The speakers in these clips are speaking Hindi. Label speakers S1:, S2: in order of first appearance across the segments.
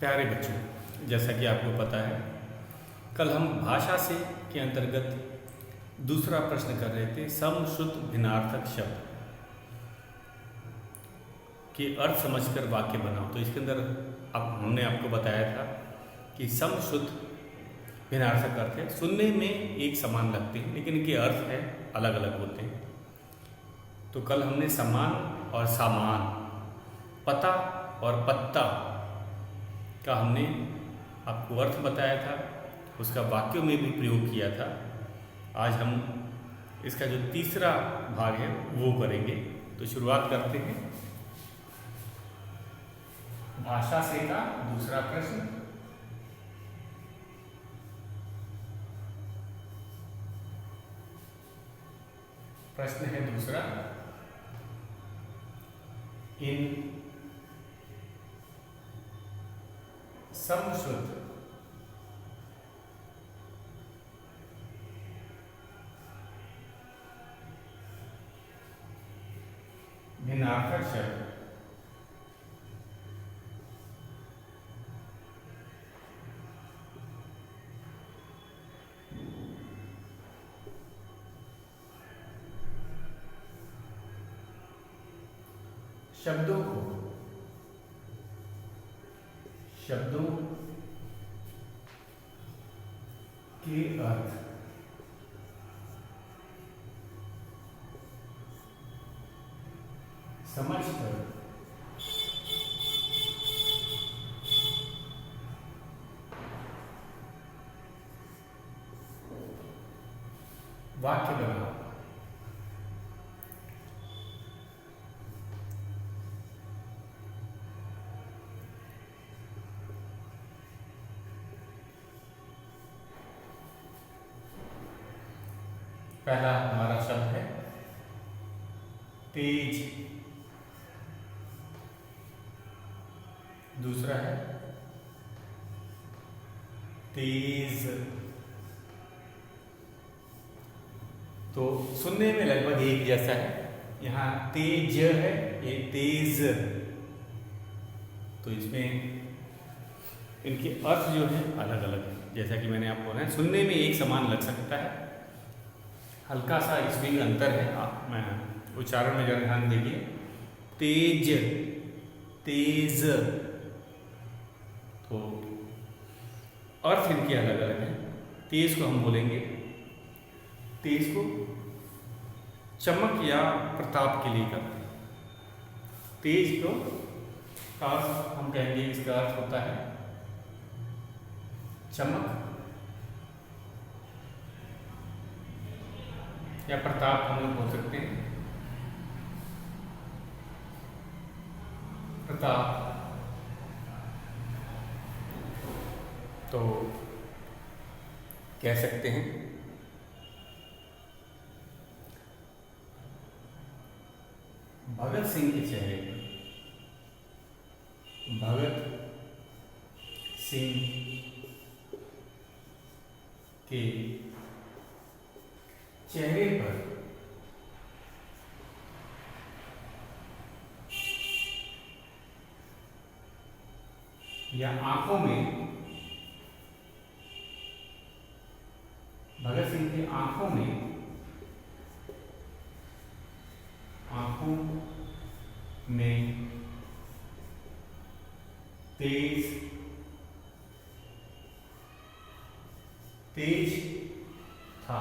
S1: प्यारे बच्चों, जैसा कि आपको पता है, कल हम भाषा से के अंतर्गत दूसरा प्रश्न कर रहे थे। सम शुद्ध भिन्नार्थक शब्द के अर्थ समझकर वाक्य बनाओ। तो इसके अंदर अब हमने आपको बताया था कि सम शुद्ध भिन्नार्थक अर्थ है, सुनने में एक समान लगते हैं लेकिन इनके अर्थ है अलग अलग होते हैं। तो कल हमने समान और सामान, पता और पत्ता का हमने आपको अर्थ बताया था, उसका वाक्यों में भी प्रयोग किया था। आज हम इसका जो तीसरा भाग है वो करेंगे। तो शुरुआत करते हैं भाषा से का दूसरा प्रश्न। प्रश्न है दूसरा, इन समशुद्ध भिन्नार्थक शब्द शब्दों के अर्थ समझकर वाक्य बनाओ। पहला हमारा शब्द है तेज, दूसरा है तेज। तो सुनने में लगभग एक जैसा है, यहाँ तेज है, ये तेज। तो इसमें इनके अर्थ जो है अलग अलग है, जैसा कि मैंने आपको बताया। सुनने में एक समान लग सकता है, हल्का सा इसमें अंतर है। आप मैं उच्चारण में जरा ध्यान देखिए, तेज, तेज। तो अर्थ इनके अलग अलग हैं। तेज को हम बोलेंगे, तेज को चमक या प्रताप के लिए करते हैं। तेज को का अर्थ हम कहेंगे, इसका अर्थ होता है चमक या प्रताप, हम लोग बोल सकते हैं प्रताप। तो कह सकते हैं भगत सिंह के चेहरे पर, भगत सिंह के चेहरे पर या आंखों में, भगत सिंह की आंखों में, आंखों में तेज, तेज था।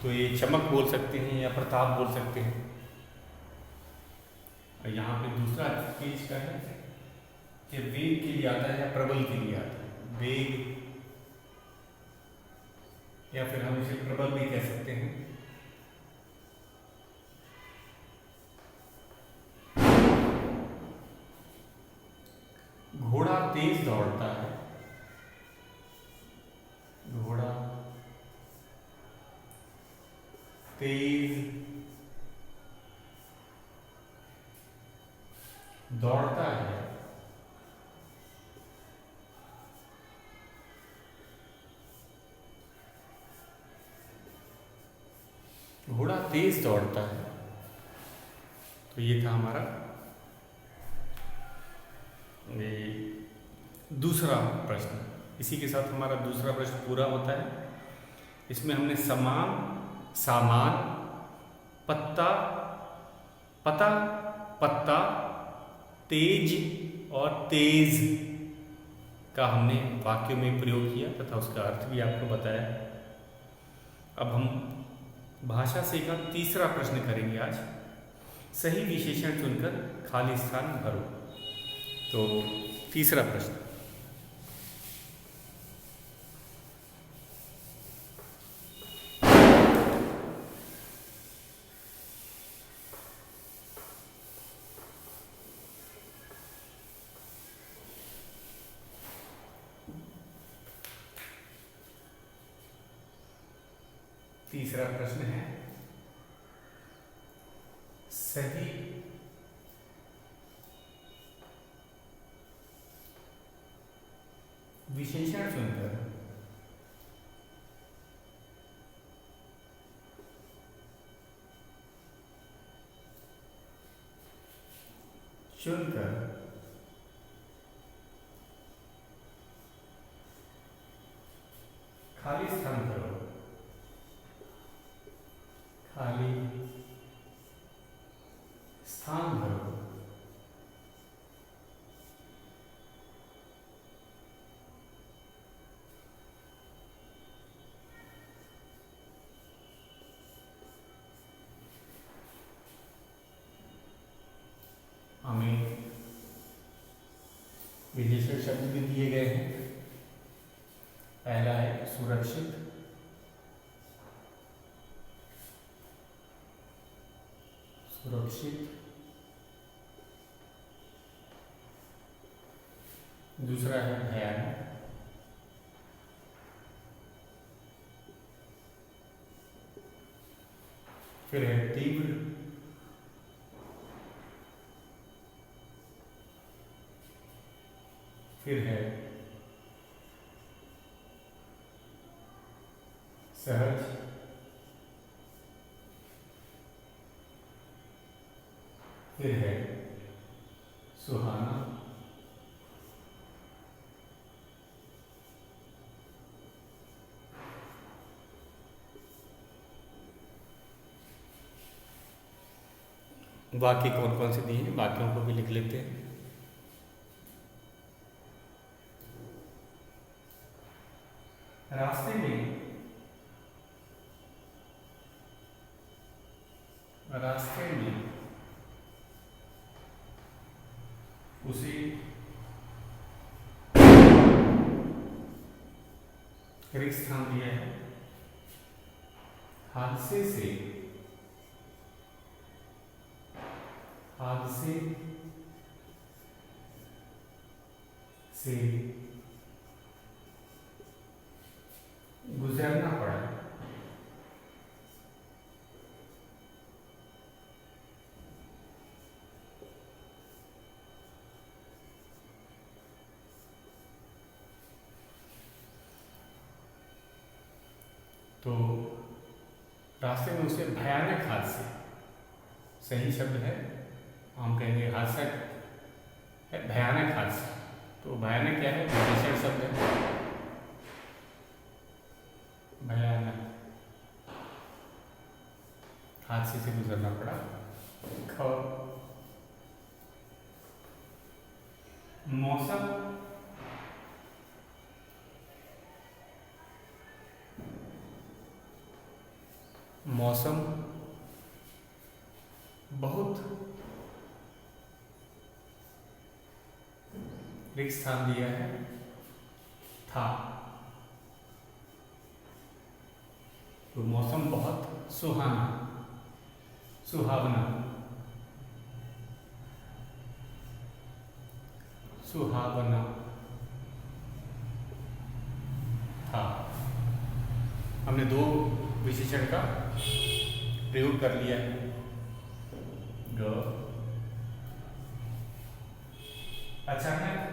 S1: तो ये चमक बोल सकते हैं या प्रताप बोल सकते हैं। और यहाँ पे दूसरा तेज का है कि वेग के लिए आता है या प्रबल के लिए आता है। वेग या फिर हम इसे प्रबल भी कह सकते हैं। घोड़ा तेज दौड़ता है, घोड़ा तेज दौड़ता है। घोड़ा तेज दौड़ता है। तो ये था हमारा ये दूसरा प्रश्न, इसी के साथ हमारा दूसरा प्रश्न पूरा होता है। इसमें हमने समान, सामान, पत्ता, पता, पत्ता, तेज और तेज का हमने वाक्यों में प्रयोग किया तथा उसका अर्थ भी आपको बताया। अब हम भाषा से का तीसरा प्रश्न करेंगे आज। सही विशेषण चुनकर खाली स्थान भरो। तो तीसरा प्रश्न, तीसरा प्रश्न है सही विशेषण चुनकर खाली स्थान करो। खाली स्थान भरो। हमें विशेषण शब्द भी दिए गए हैं। पहला है सुरक्षित, सुरक्षित। दूसरा है भयानक, फिर है तीव्र, फिर है सहज, फिर है सुहाना, वाक्य कौन कौन से दिए हैं, वाक्यों को भी लिख लेते हैं। रास्ते में उसे रिक्त स्थान दिया है। हादसे से गुजरना पड़ा। तो रास्ते में उसे भयानक हादसे, सही शब्द है, हम कहेंगे हादसा है, भयानक हादसा। तो भयानक क्या है, विशेषण शब्द है, भयानक हादसे से गुजरना पड़ा। मौसम बहुत रिक्त स्थान दिया है, था। तो मौसम बहुत सुहाना, सुहावना, सुहावना था। हमने दो विशेषण का प्रयोग कर लिया है। अचानक,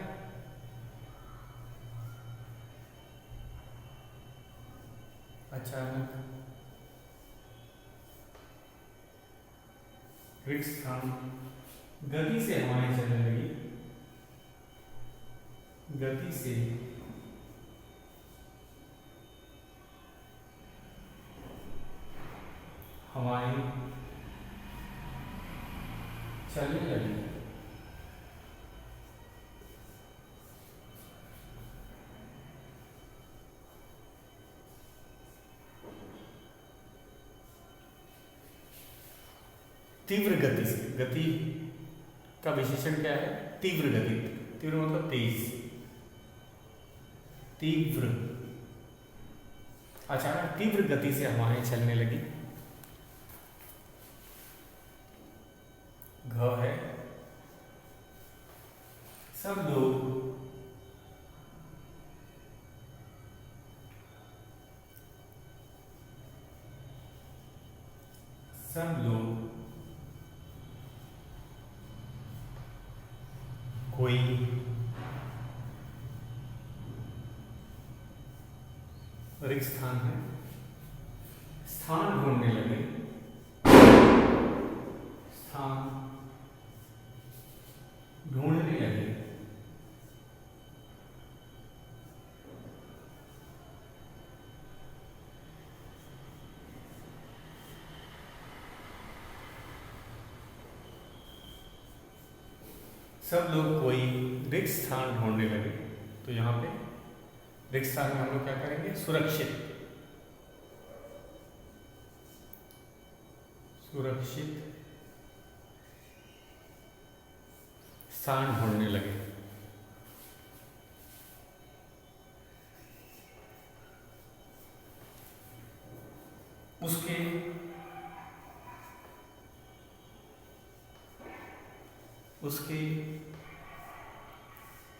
S1: रिक्त स्थान, गति से हवाएं चलने लगी, गति से हवाएं चलने लगी। तीव्र गति से, गति का विशेषण क्या है? तीव्र गति। तीव्र मतलब तेज, तीव्र। अचानक तीव्र गति से हवाएं चलने लगी। घ है, सब लोग कोई रिक्त स्थान है, स्थान ढूंढने लगे। स्थान ढूंढने लगे। सब लोग कोई रिक्त स्थान ढूंढने लगे। तो यहाँ पे रिक्त स्थान में हम लोग क्या करेंगे? सुरक्षित, सुरक्षित स्थान ढूंढने लगे। उसके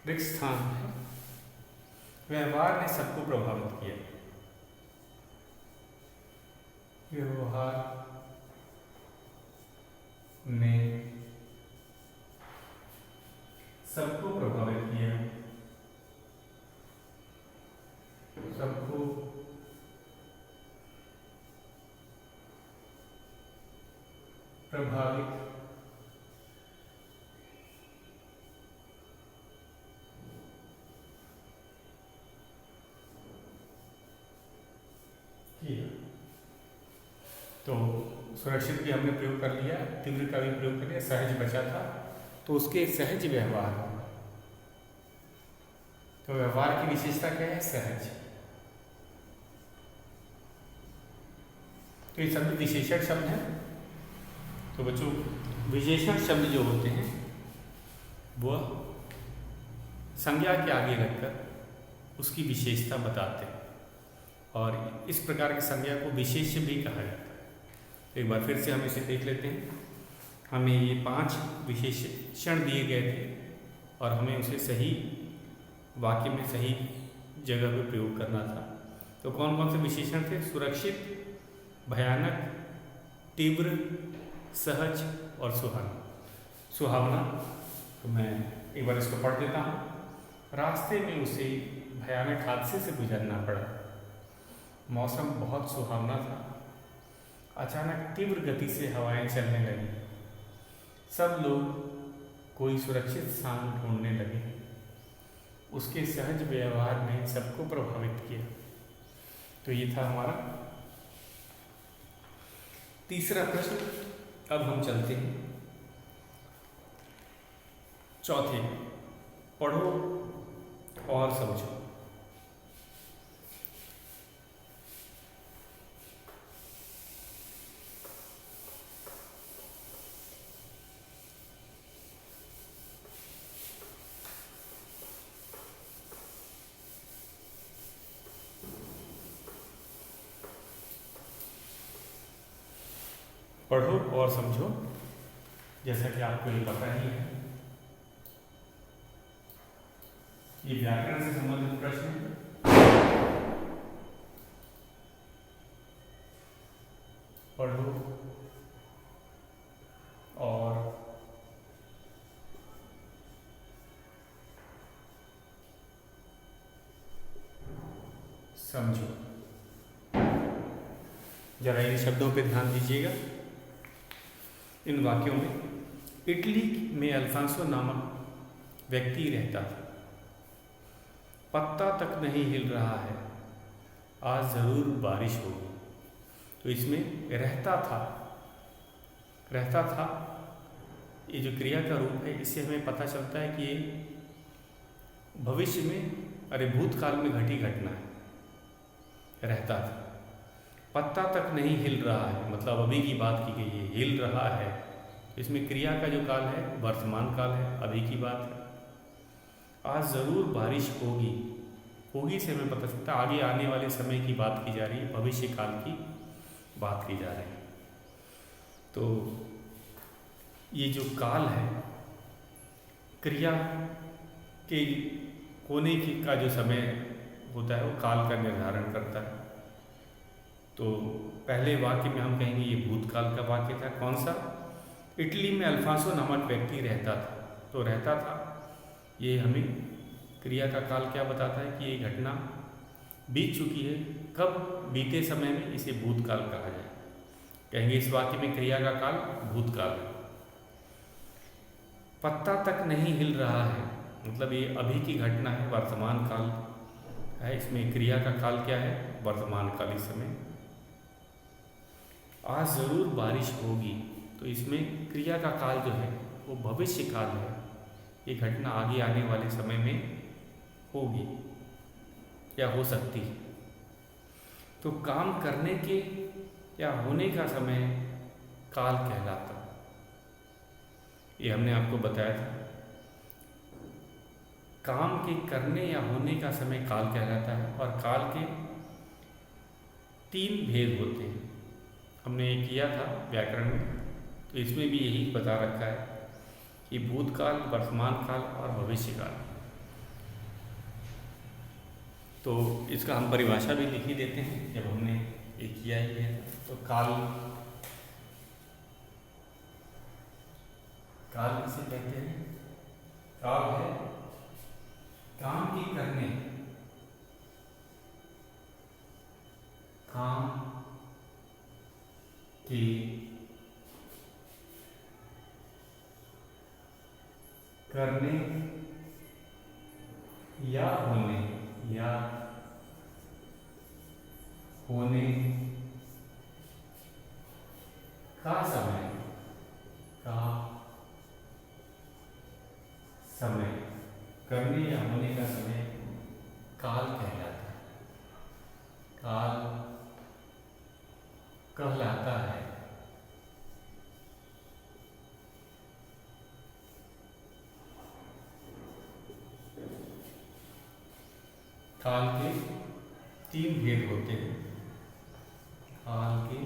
S1: रिक्त स्थान है, व्यवहार ने सबको प्रभावित किया। व्यवहार ने सबको प्रभावित किया। सबको प्रभावित किया। तो सुरक्षित भी हमने प्रयोग कर लिया, तीव्र का भी प्रयोग कर लिया, सहज बचा था। तो उसके सहज व्यवहार, तो व्यवहार की विशेषता क्या है? सहज। तो ये शब्द विशेषण शब्द है। तो बच्चों, विशेषण शब्द जो होते हैं वह संज्ञा के आगे रखकर उसकी विशेषता बताते हैं, और इस प्रकार की संज्ञा को विशेष्य भी कहा जाता है। एक बार फिर से हम इसे देख लेते हैं। हमें ये 5 विशेषण दिए गए थे और हमें उसे सही वाक्य में सही जगह पे प्रयोग करना था। तो कौन कौन से विशेषण थे? सुरक्षित, भयानक, तीव्र, सहज और सुहावना। सुहावना, तो मैं एक बार इसको पढ़ देता हूँ। रास्ते में उसे भयानक हादसे से गुजरना पड़ा। मौसम बहुत सुहावना था। अचानक तीव्र गति से हवाएं चलने लगी। सब लोग कोई सुरक्षित स्थान ढूंढने लगे। उसके सहज व्यवहार ने सबको प्रभावित किया। तो ये था हमारा तीसरा प्रश्न। अब हम चलते हैं चौथे। पढ़ो और समझो। पढ़ो और समझो, जैसा कि आपको ये पता ही है, ये व्याकरण से संबंधित प्रश्न है। पढ़ो और समझो। जरा इन शब्दों पे ध्यान दीजिएगा। इन वाक्यों में इटली में अल्फांसो नामक व्यक्ति रहता था। पत्ता तक नहीं हिल रहा है, आज ज़रूर बारिश होगी। तो इसमें रहता था ये जो क्रिया का रूप है, इससे हमें पता चलता है कि ये भविष्य में भूतकाल में घटी घटना है। रहता था, पत्ता तक नहीं हिल रहा है, मतलब अभी की बात की गई है, हिल रहा है। इसमें क्रिया का जो काल है वर्तमान काल है, अभी की बात है। आज ज़रूर बारिश होगी से हमें पता चलता है आगे आने वाले समय की बात की जा रही है, भविष्य काल की बात की जा रही है। तो ये जो काल है, क्रिया के होने का जो समय होता है वो काल का निर्धारण करता है। तो पहले वाक्य में हम कहेंगे ये भूतकाल का वाक्य था। कौन सा? इटली में अल्फांसो नामक व्यक्ति रहता था। तो रहता था, ये हमें क्रिया का काल क्या बताता है कि ये घटना बीत चुकी है। कब? बीते समय में इसे भूतकाल कहा जाए। कहेंगे इस वाक्य में क्रिया का काल भूतकाल है। पत्ता तक नहीं हिल रहा है, मतलब ये अभी की घटना है, वर्तमान काल है। इसमें क्रिया का काल क्या है? वर्तमान काल। इस समय आज ज़रूर बारिश होगी, तो इसमें क्रिया का काल जो है वो भविष्य काल है। ये घटना आगे आने वाले समय में होगी या हो सकती है। तो काम करने के या होने का समय काल कहलाता है। ये हमने आपको बताया था, काम के करने या होने का समय काल कहलाता है। और काल के 3 भेद होते हैं, हमने ये किया था व्याकरण में। तो इसमें भी यही बता रखा है कि भूतकाल, वर्तमान काल और भविष्य काल। तो इसका हम परिभाषा भी लिख ही देते हैं, जब हमने ये किया ही है। तो काल किसे कहते हैं? काल है काम के करने, काम के करने या होने का समय करने या होने का समय काल कहलाता है। काल कहलाता है। काल के 3 भेद होते हैं। काल के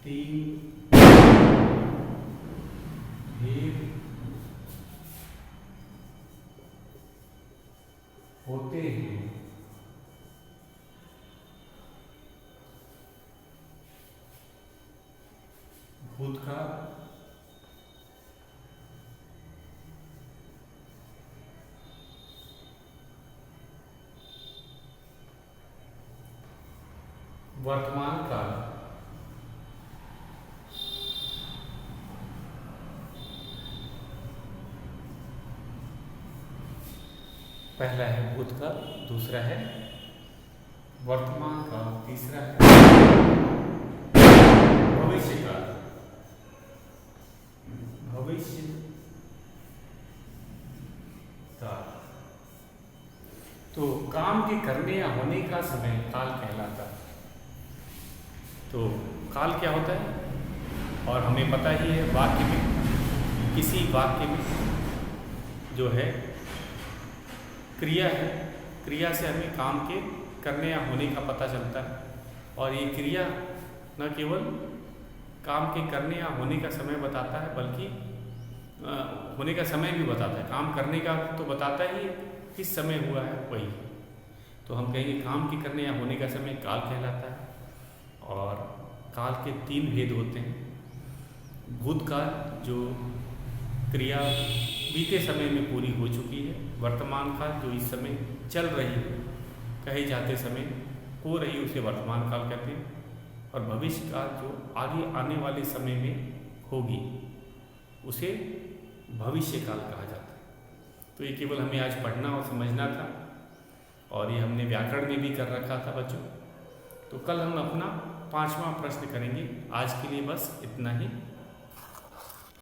S1: 3 भेद होते हैं। भूतकाल, वर्तमान काल, पहला है भूतकाल, दूसरा है वर्तमान काल, तीसरा है भविष्य काल। भविष्य काल। तो काम के करने या होने का समय काल कहलाता है। तो काल क्या होता है? और हमें पता ही है, वाक्य में, किसी वाक्य में जो है क्रिया है, क्रिया से हमें काम के करने या होने का पता चलता है। और ये क्रिया न केवल काम के करने या होने का समय बताता है, बल्कि होने का समय भी बताता है। काम करने का तो बताता ही, किस समय हुआ है वही। तो हम कहेंगे काम के करने या होने का समय काल कहलाता है। और काल के 3 भेद होते हैं। भूतकाल, जो क्रिया बीते समय में पूरी हो चुकी है। वर्तमान काल, जो इस समय चल रही है, कहे जाते समय हो रही, उसे वर्तमान काल कहते हैं। और भविष्य काल, जो आगे आने वाले समय में होगी, उसे भविष्य काल कहा जाता है। तो ये केवल हमें आज पढ़ना और समझना था, और ये हमने व्याकरण में भी कर रखा था बच्चों। तो कल हम अपना 5वां प्रश्न करेंगे। आज के लिए बस इतना ही।